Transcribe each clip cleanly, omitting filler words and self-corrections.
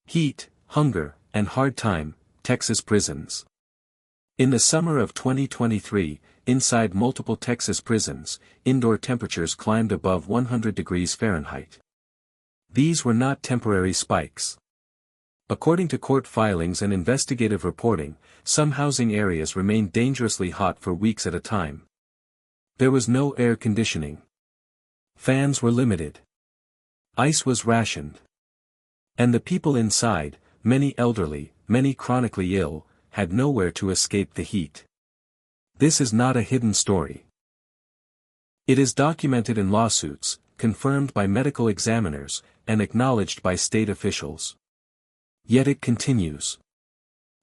Heat, hunger, and hard time, Texas prisons. In the summer of 2023, inside multiple Texas prisons, indoor temperatures climbed above 100 degrees Fahrenheit. These were not temporary spikes. According to court filings and investigative reporting, some housing areas remained dangerously hot for weeks at a time. There was no air conditioning. Fans were limited. Ice was rationed. And the people inside, many elderly, many chronically ill, had nowhere to escape the heat. This is not a hidden story. It is documented in lawsuits, confirmed by medical examiners, and acknowledged by state officials. Yet it continues.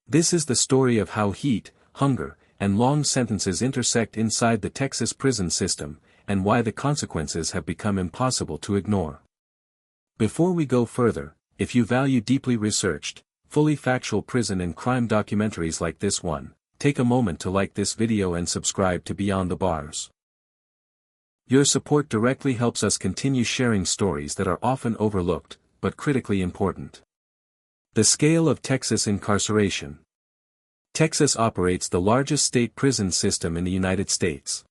This is the story of how heat, hunger, and long sentences intersect inside the Texas prison system, and why the consequences have become impossible to ignore. Before we go further, if you value deeply researched, fully factual prison and crime documentaries like this one, take a moment to like this video and subscribe to Beyond the Bars. Your support directly helps us continue sharing stories that are often overlooked, but critically important. The scale of Texas incarceration. Texas operates the largest state prison system in the United States.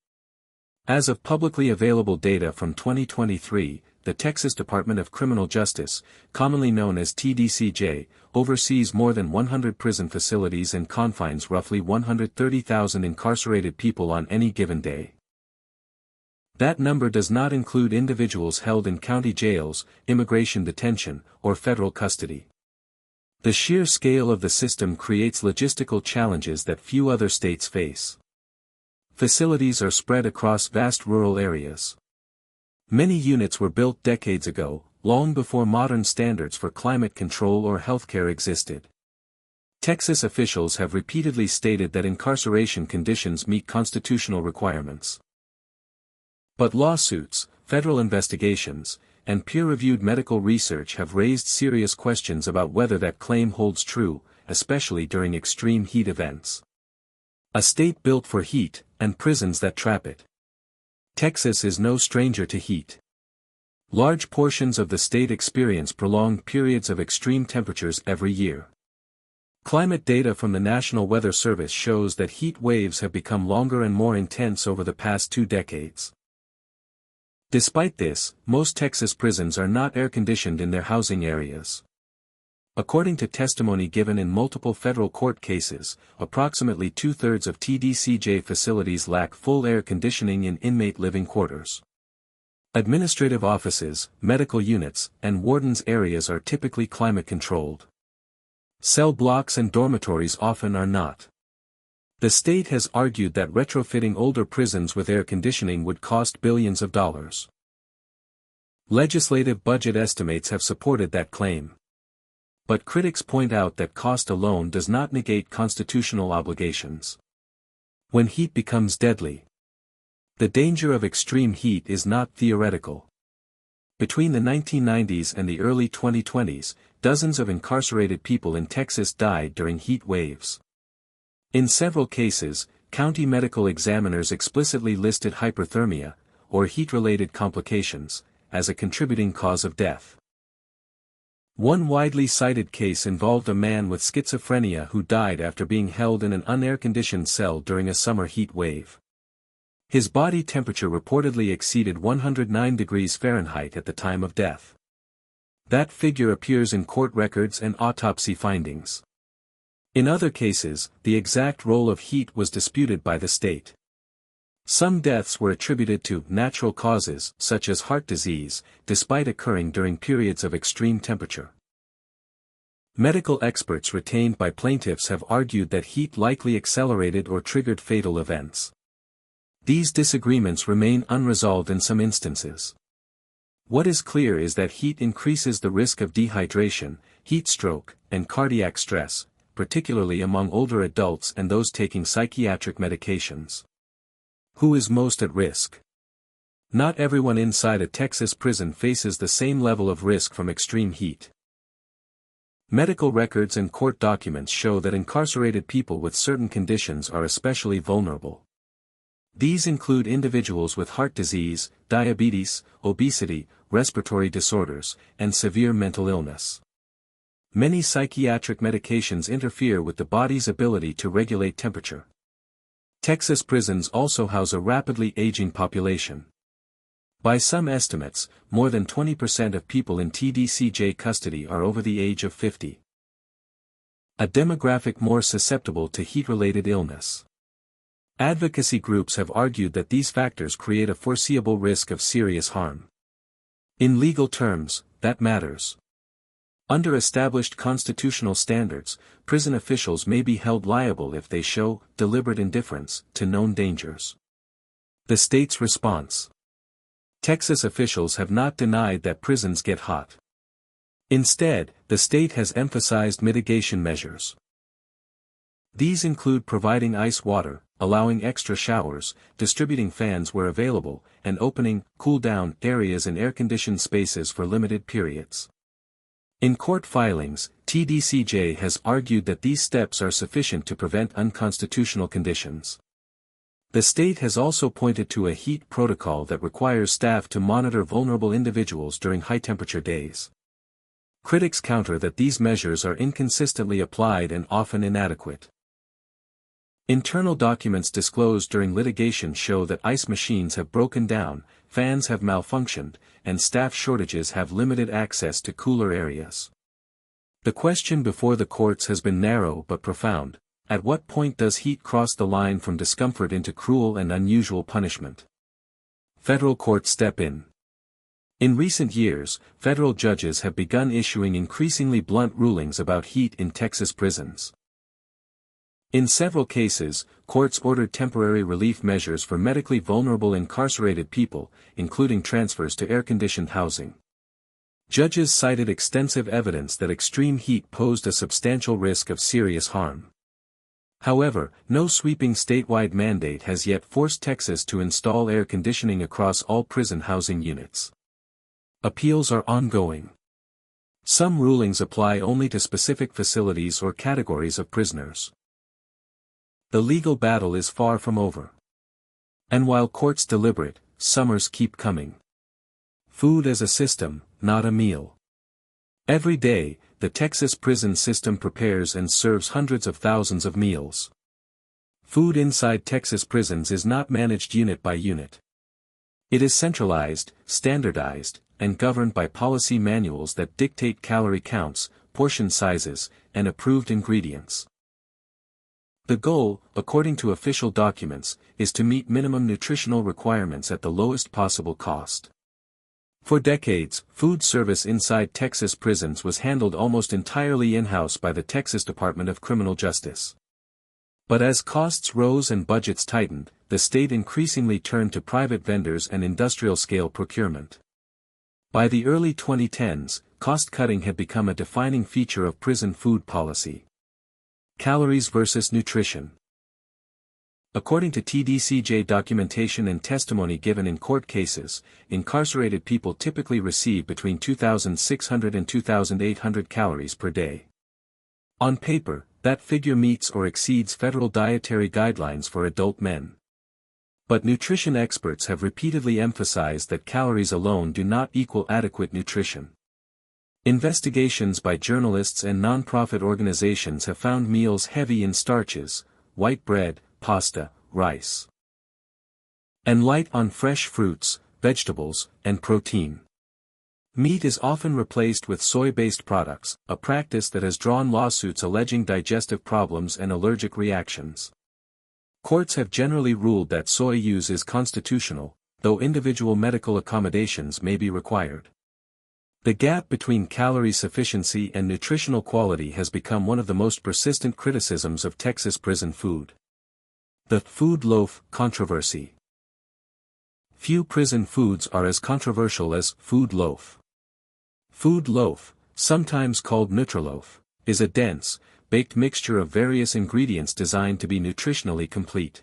As of publicly available data from 2023, the Texas Department of Criminal Justice, commonly known as TDCJ, oversees more than 100 prison facilities and confines roughly 130,000 incarcerated people on any given day. That number does not include individuals held in county jails, immigration detention, or federal custody. The sheer scale of the system creates logistical challenges that few other states face. Facilities are spread across vast rural areas. Many units were built decades ago, long before modern standards for climate control or healthcare existed. Texas officials have repeatedly stated that incarceration conditions meet constitutional requirements. But lawsuits, federal investigations, and peer-reviewed medical research have raised serious questions about whether that claim holds true, especially during extreme heat events. A state built for heat, and prisons that trap it. Texas is no stranger to heat. Large portions of the state experience prolonged periods of extreme temperatures every year. Climate data from the National Weather Service shows that heat waves have become longer and more intense over the past 2 decades. Despite this, most Texas prisons are not air-conditioned in their housing areas. According to testimony given in multiple federal court cases, approximately 2/3 of TDCJ facilities lack full air conditioning in inmate living quarters. Administrative offices, medical units, and wardens' areas are typically climate-controlled. Cell blocks and dormitories often are not. The state has argued that retrofitting older prisons with air conditioning would cost billions of dollars. Legislative budget estimates have supported that claim. But critics point out that cost alone does not negate constitutional obligations. When heat becomes deadly, the danger of extreme heat is not theoretical. Between the 1990s and the early 2020s, dozens of incarcerated people in Texas died during heat waves. In several cases, county medical examiners explicitly listed hyperthermia, or heat-related complications, as a contributing cause of death. One widely cited case involved a man with schizophrenia who died after being held in an unair-conditioned cell during a summer heat wave. His body temperature reportedly exceeded 109 degrees Fahrenheit at the time of death. That figure appears in court records and autopsy findings. In other cases, the exact role of heat was disputed by the state. Some deaths were attributed to natural causes, such as heart disease, despite occurring during periods of extreme temperature. Medical experts retained by plaintiffs have argued that heat likely accelerated or triggered fatal events. These disagreements remain unresolved in some instances. What is clear is that heat increases the risk of dehydration, heat stroke, and cardiac stress, particularly among older adults and those taking psychiatric medications. Who is most at risk? Not everyone inside a Texas prison faces the same level of risk from extreme heat. Medical records and court documents show that incarcerated people with certain conditions are especially vulnerable. These include individuals with heart disease, diabetes, obesity, respiratory disorders, and severe mental illness. Many psychiatric medications interfere with the body's ability to regulate temperature. Texas prisons also house a rapidly aging population. By some estimates, more than 20% of people in TDCJ custody are over the age of 50. A demographic more susceptible to heat-related illness. Advocacy groups have argued that these factors create a foreseeable risk of serious harm. In legal terms, that matters. Under established constitutional standards, prison officials may be held liable if they show deliberate indifference to known dangers. The state's response. Texas officials have not denied that prisons get hot. Instead, the state has emphasized mitigation measures. These include providing ice water, allowing extra showers, distributing fans where available, and opening, cool-down areas in air-conditioned spaces for limited periods. In court filings, TDCJ has argued that these steps are sufficient to prevent unconstitutional conditions. The state has also pointed to a heat protocol that requires staff to monitor vulnerable individuals during high-temperature days. Critics counter that these measures are inconsistently applied and often inadequate. Internal documents disclosed during litigation show that ice machines have broken down, fans have malfunctioned, and staff shortages have limited access to cooler areas. The question before the courts has been narrow but profound: at what point does heat cross the line from discomfort into cruel and unusual punishment? Federal courts step in. In recent years, federal judges have begun issuing increasingly blunt rulings about heat in Texas prisons. In several cases, courts ordered temporary relief measures for medically vulnerable incarcerated people, including transfers to air-conditioned housing. Judges cited extensive evidence that extreme heat posed a substantial risk of serious harm. However, no sweeping statewide mandate has yet forced Texas to install air conditioning across all prison housing units. Appeals are ongoing. Some rulings apply only to specific facilities or categories of prisoners. The legal battle is far from over. And while courts deliberate, summers keep coming. Food as a system, not a meal. Every day, the Texas prison system prepares and serves hundreds of thousands of meals. Food inside Texas prisons is not managed unit by unit. It is centralized, standardized, and governed by policy manuals that dictate calorie counts, portion sizes, and approved ingredients. The goal, according to official documents, is to meet minimum nutritional requirements at the lowest possible cost. For decades, food service inside Texas prisons was handled almost entirely in-house by the Texas Department of Criminal Justice. But as costs rose and budgets tightened, the state increasingly turned to private vendors and industrial-scale procurement. By the early 2010s, cost-cutting had become a defining feature of prison food policy. Calories versus nutrition. According to TDCJ documentation and testimony given in court cases, incarcerated people typically receive between 2,600 and 2,800 calories per day. On paper, that figure meets or exceeds federal dietary guidelines for adult men. But nutrition experts have repeatedly emphasized that calories alone do not equal adequate nutrition. Investigations by journalists and nonprofit organizations have found meals heavy in starches, white bread, pasta, rice, and light on fresh fruits, vegetables, and protein. Meat is often replaced with soy-based products, a practice that has drawn lawsuits alleging digestive problems and allergic reactions. Courts have generally ruled that soy use is constitutional, though individual medical accommodations may be required. The gap between calorie sufficiency and nutritional quality has become one of the most persistent criticisms of Texas prison food. The food loaf controversy. Few prison foods are as controversial as food loaf. Food loaf, sometimes called Nutriloaf, is a dense, baked mixture of various ingredients designed to be nutritionally complete.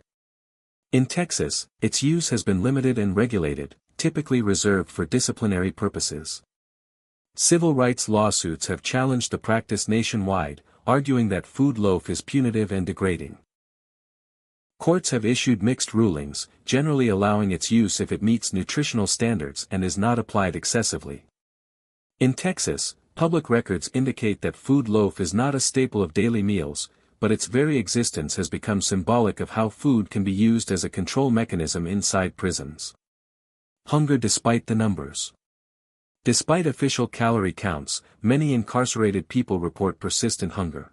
In Texas, its use has been limited and regulated, typically reserved for disciplinary purposes. Civil rights lawsuits have challenged the practice nationwide, arguing that food loaf is punitive and degrading. Courts have issued mixed rulings, generally allowing its use if it meets nutritional standards and is not applied excessively. In Texas, public records indicate that food loaf is not a staple of daily meals, but its very existence has become symbolic of how food can be used as a control mechanism inside prisons. Hunger despite the numbers. Despite official calorie counts, many incarcerated people report persistent hunger.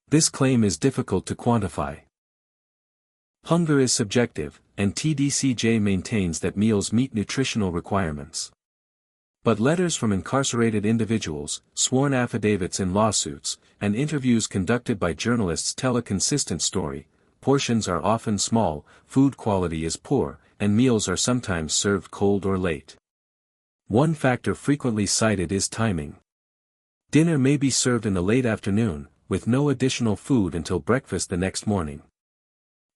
This claim is difficult to quantify. Hunger is subjective, and TDCJ maintains that meals meet nutritional requirements. But letters from incarcerated individuals, sworn affidavits in lawsuits, and interviews conducted by journalists tell a consistent story. Portions are often small, food quality is poor, and meals are sometimes served cold or late. One factor frequently cited is timing. Dinner may be served in the late afternoon, with no additional food until breakfast the next morning.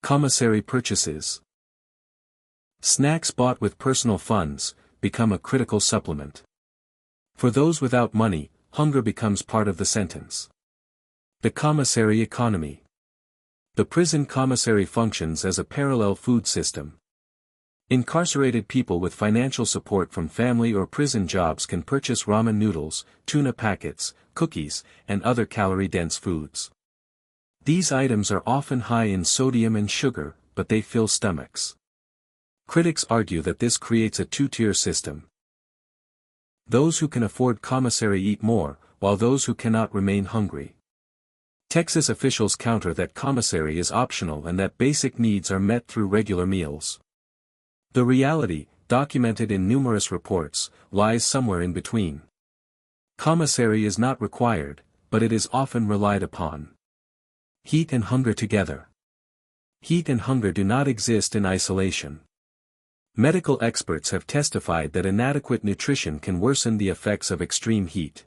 Commissary purchases. Snacks bought with personal funds become a critical supplement. For those without money, hunger becomes part of the sentence. The commissary economy. The prison commissary functions as a parallel food system. Incarcerated people with financial support from family or prison jobs can purchase ramen noodles, tuna packets, cookies, and other calorie-dense foods. These items are often high in sodium and sugar, but they fill stomachs. Critics argue that this creates a two-tier system. Those who can afford commissary eat more, while those who cannot remain hungry. Texas officials counter that commissary is optional and that basic needs are met through regular meals. The reality, documented in numerous reports, lies somewhere in between. Commissary is not required, but it is often relied upon. Heat and hunger together. Heat and hunger do not exist in isolation. Medical experts have testified that inadequate nutrition can worsen the effects of extreme heat.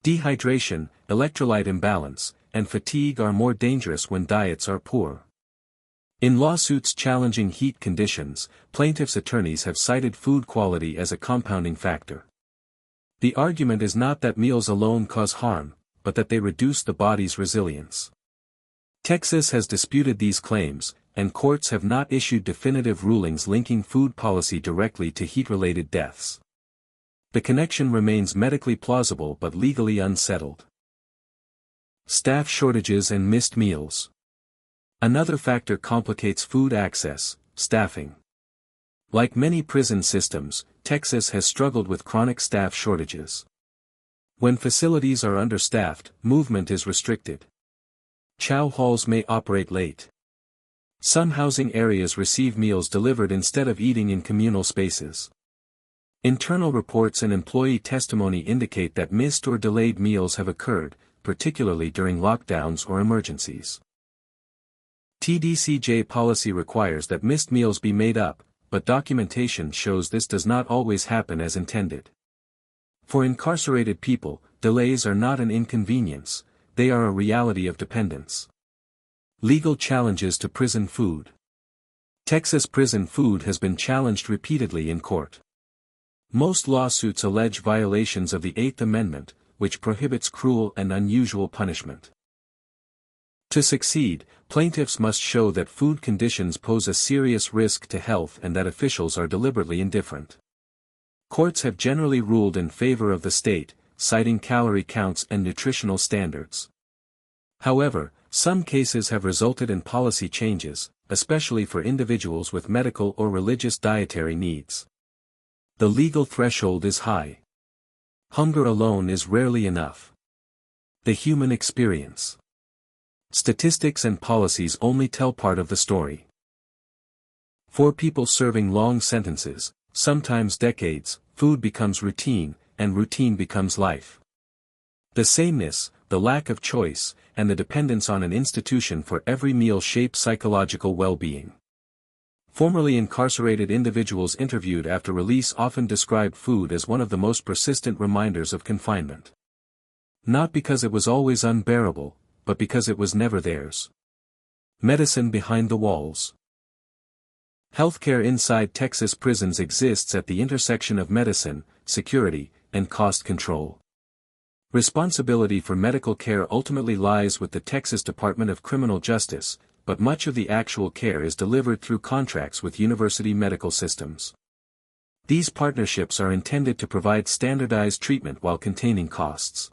Dehydration, electrolyte imbalance, and fatigue are more dangerous when diets are poor. In lawsuits challenging heat conditions, plaintiffs' attorneys have cited food quality as a compounding factor. The argument is not that meals alone cause harm, but that they reduce the body's resilience. Texas has disputed these claims, and courts have not issued definitive rulings linking food policy directly to heat-related deaths. The connection remains medically plausible but legally unsettled. Staff shortages and missed meals. Another factor complicates food access: staffing. Like many prison systems, Texas has struggled with chronic staff shortages. When facilities are understaffed, movement is restricted. Chow halls may operate late. Some housing areas receive meals delivered instead of eating in communal spaces. Internal reports and employee testimony indicate that missed or delayed meals have occurred, particularly during lockdowns or emergencies. TDCJ policy requires that missed meals be made up, but documentation shows this does not always happen as intended. For incarcerated people, delays are not an inconvenience, they are a reality of dependence. Legal challenges to prison food. Texas prison food has been challenged repeatedly in court. Most lawsuits allege violations of the Eighth Amendment, which prohibits cruel and unusual punishment. To succeed, plaintiffs must show that food conditions pose a serious risk to health and that officials are deliberately indifferent. Courts have generally ruled in favor of the state, citing calorie counts and nutritional standards. However, some cases have resulted in policy changes, especially for individuals with medical or religious dietary needs. The legal threshold is high. Hunger alone is rarely enough. The human experience. Statistics and policies only tell part of the story. For people serving long sentences, sometimes decades, food becomes routine, and routine becomes life. The sameness, the lack of choice, and the dependence on an institution for every meal shape psychological well-being. Formerly incarcerated individuals interviewed after release often described food as one of the most persistent reminders of confinement. Not because it was always unbearable, but because it was never theirs. Medicine behind the walls. Healthcare inside Texas prisons exists at the intersection of medicine, security, and cost control. Responsibility for medical care ultimately lies with the Texas Department of Criminal Justice, but much of the actual care is delivered through contracts with university medical systems. These partnerships are intended to provide standardized treatment while containing costs.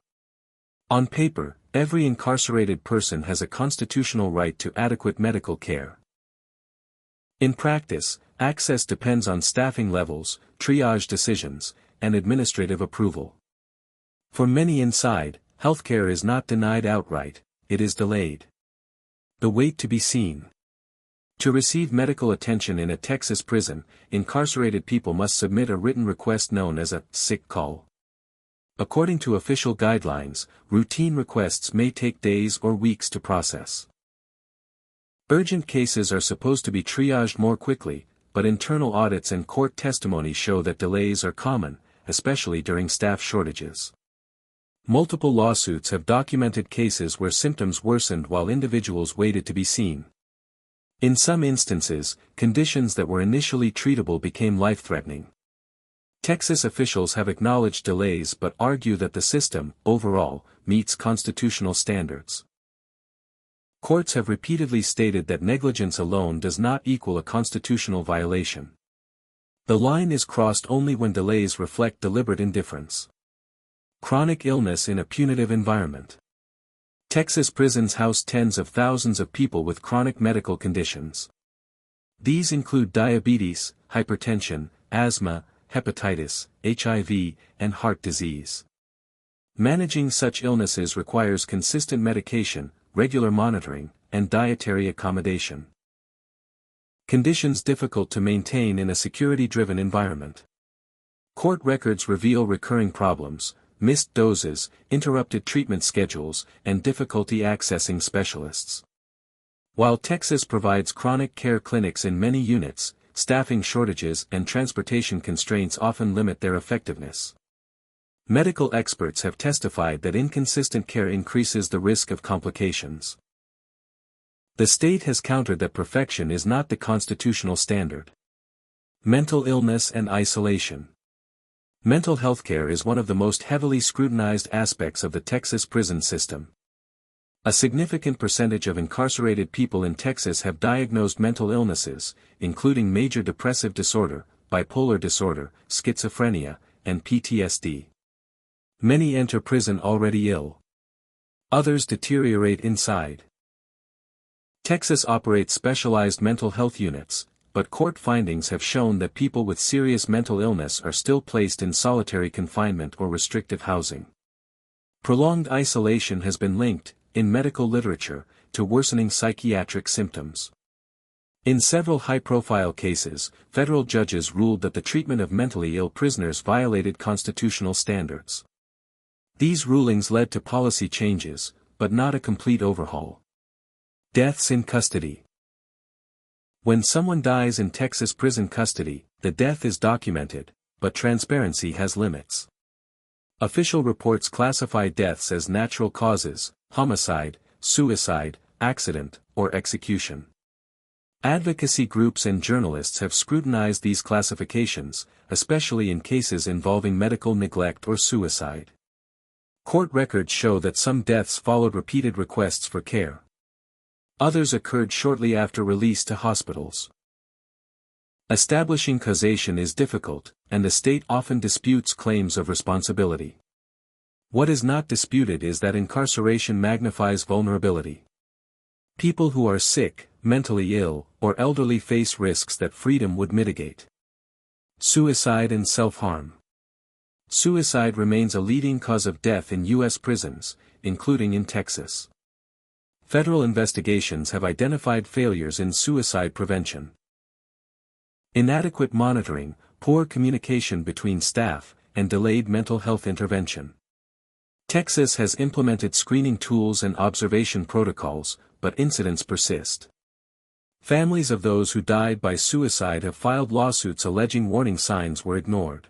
On paper, every incarcerated person has a constitutional right to adequate medical care. In practice, access depends on staffing levels, triage decisions, and administrative approval. For many inside, healthcare is not denied outright, it is delayed. The wait to be seen. To receive medical attention in a Texas prison, incarcerated people must submit a written request known as a sick call. According to official guidelines, routine requests may take days or weeks to process. Urgent cases are supposed to be triaged more quickly, but internal audits and court testimony show that delays are common, especially during staff shortages. Multiple lawsuits have documented cases where symptoms worsened while individuals waited to be seen. In some instances, conditions that were initially treatable became life-threatening. Texas officials have acknowledged delays but argue that the system, overall, meets constitutional standards. Courts have repeatedly stated that negligence alone does not equal a constitutional violation. The line is crossed only when delays reflect deliberate indifference. Chronic illness in a punitive environment. Texas prisons house tens of thousands of people with chronic medical conditions. These include diabetes, hypertension, asthma, hepatitis, HIV, and heart disease. Managing such illnesses requires consistent medication, regular monitoring, and dietary accommodation. Conditions difficult to maintain in a security-driven environment. Court records reveal recurring problems, missed doses, interrupted treatment schedules, and difficulty accessing specialists. While Texas provides chronic care clinics in many units, staffing shortages and transportation constraints often limit their effectiveness. Medical experts have testified that inconsistent care increases the risk of complications. The state has countered that perfection is not the constitutional standard. Mental illness and isolation. Mental health care is one of the most heavily scrutinized aspects of the Texas prison system. A significant percentage of incarcerated people in Texas have diagnosed mental illnesses, including major depressive disorder, bipolar disorder, schizophrenia, and PTSD. Many enter prison already ill. Others deteriorate inside. Texas operates specialized mental health units, but court findings have shown that people with serious mental illness are still placed in solitary confinement or restrictive housing. Prolonged isolation has been linked, in medical literature, to worsening psychiatric symptoms. In several high-profile cases, federal judges ruled that the treatment of mentally ill prisoners violated constitutional standards. These rulings led to policy changes, but not a complete overhaul. Deaths in custody. When someone dies in Texas prison custody, the death is documented, but transparency has limits. Official reports classify deaths as natural causes, homicide, suicide, accident, or execution. Advocacy groups and journalists have scrutinized these classifications, especially in cases involving medical neglect or suicide. Court records show that some deaths followed repeated requests for care. Others occurred shortly after release to hospitals. Establishing causation is difficult, and the state often disputes claims of responsibility. What is not disputed is that incarceration magnifies vulnerability. People who are sick, mentally ill, or elderly face risks that freedom would mitigate. Suicide and self-harm. Suicide remains a leading cause of death in U.S. prisons, including in Texas. Federal investigations have identified failures in suicide prevention. Inadequate monitoring, poor communication between staff, and delayed mental health intervention. Texas has implemented screening tools and observation protocols, but incidents persist. Families of those who died by suicide have filed lawsuits alleging warning signs were ignored.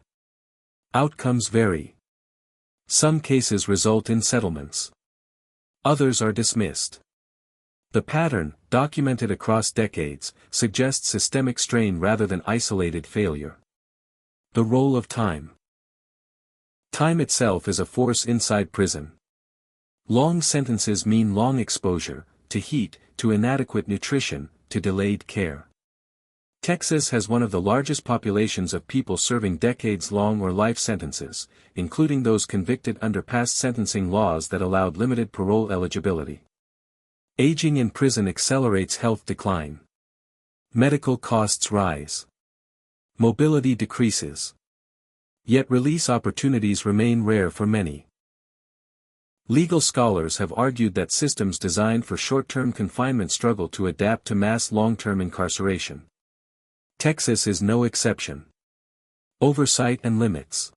Outcomes vary. Some cases result in settlements. Others are dismissed. The pattern, documented across decades, suggests systemic strain rather than isolated failure. The role of time. Time itself is a force inside prison. Long sentences mean long exposure, to heat, to inadequate nutrition, to delayed care. Texas has one of the largest populations of people serving decades-long or life sentences, including those convicted under past sentencing laws that allowed limited parole eligibility. Aging in prison accelerates health decline. Medical costs rise. Mobility decreases. Yet release opportunities remain rare for many. Legal scholars have argued that systems designed for short-term confinement struggle to adapt to mass long-term incarceration. Texas is no exception. Oversight and limits.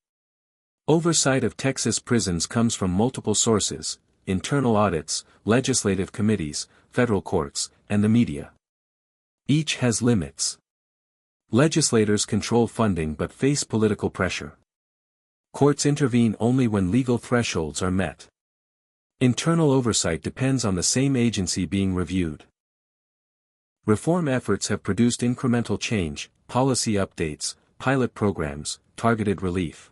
Oversight of Texas prisons comes from multiple sources: internal audits, legislative committees, federal courts, and the media. Each has limits. Legislators control funding but face political pressure. Courts intervene only when legal thresholds are met. Internal oversight depends on the same agency being reviewed. Reform efforts have produced incremental change, policy updates, pilot programs, targeted relief.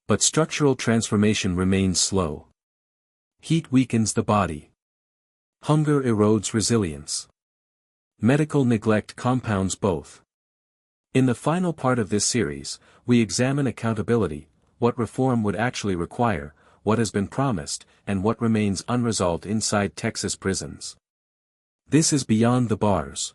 But structural transformation remains slow. Heat weakens the body. Hunger erodes resilience. Medical neglect compounds both. In the final part of this series, we examine accountability, what reform would actually require, what has been promised, and what remains unresolved inside Texas prisons. This is Beyond the Bars.